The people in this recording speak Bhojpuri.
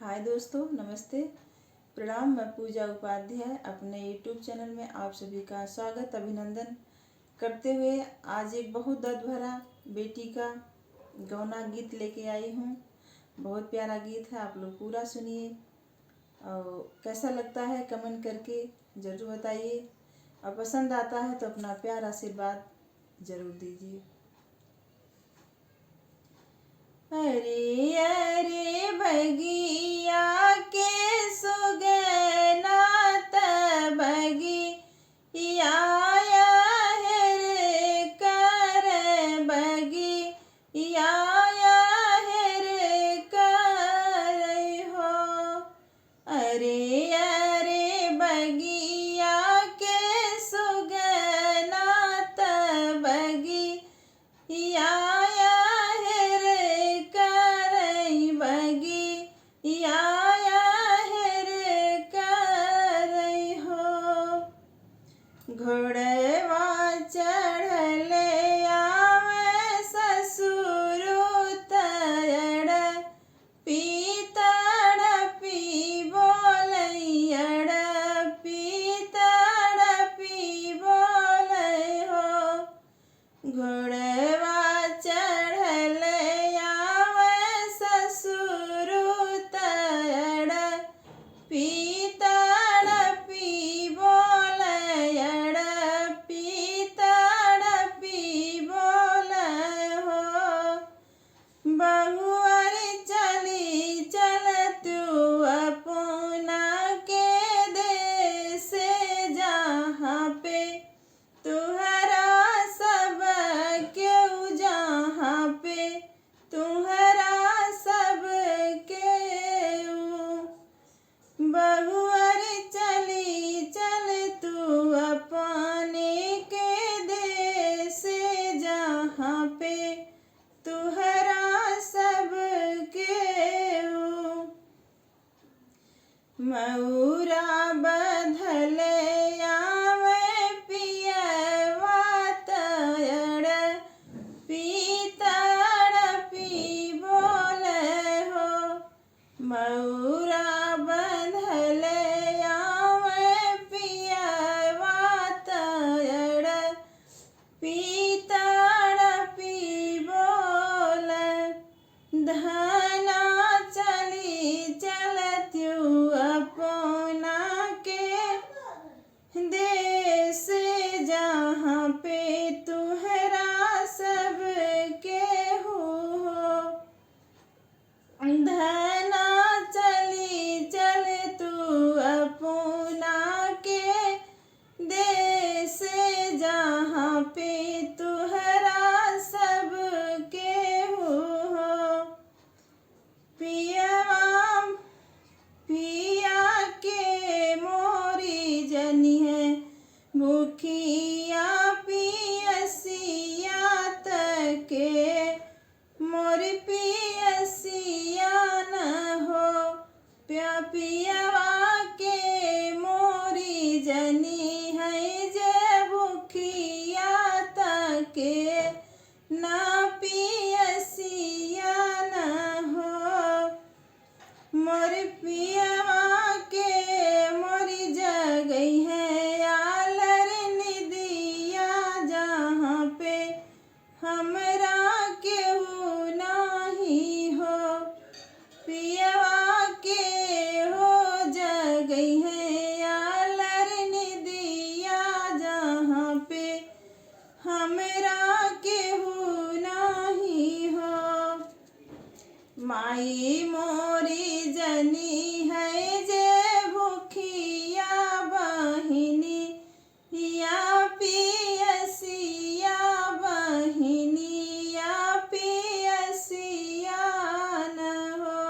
हाय दोस्तों, नमस्ते, प्रणाम। मैं पूजा उपाध्याय अपने यूट्यूब चैनल में आप सभी का स्वागत अभिनंदन करते हुए आज एक बहुत दर्द भरा बेटी का गौना गीत लेके आई हूँ। बहुत प्यारा गीत है, आप लोग पूरा सुनिए और कैसा लगता है कमेंट करके ज़रूर बताइए और पसंद आता है तो अपना प्यार आशीर्वाद ज़रूर दीजिए। अरे अरे बगिया के सुगना बगिया है रे कर बगिया है रे कर हो। अरे अरे बगिया के सुगना बगिया घोड़वा चढ़ले आवे ससुर तड़ पीतड़ पी बोलैड़ पीतड़ पी बोलै हो। घोड़वा चढ़ले आवे ससुर तड़ पीतड़ पी बोलैड़ पीतड़ पी बोलै हो। बहुअर चली चल तू अपना के देश जहाँ पे तुहरा सब केहू जहाँ पे तुहरा सब केहू। बहुअर चली चल तू अपने के देश जहाँ पे तुहरा सब केहू। मऊरा बधले आवे पियवा तड़ पीतड़ पी बोलै हो। मऊरा बंधले आवे पियवा तड़ पीतड़ पी बोलै। धना चली चल तू अपना के देश जहाँ पे तुहरा सब केहू हो। धना चली चल तू अपना के देश जहाँ पे तुहरा सब केहू हो। पियवा पिया के मोरी जनी है भूखिया पियसिया तके मोर पियसिया न हो। पियवा के मोरी जनी है जे भूखिया तके ना पियसिया न हो। मोर पियवा के मोरी जगई है आलर निदिया जहाँ पे हमरा केहू नाही हो। पियवा के हो जगई है आलर निदिया जहाँ पे हमरा केहू नाही हो। माई मोरी जनी है जे भूखिया बहिनी या पियसिया बहिनी या पियसिया न हो।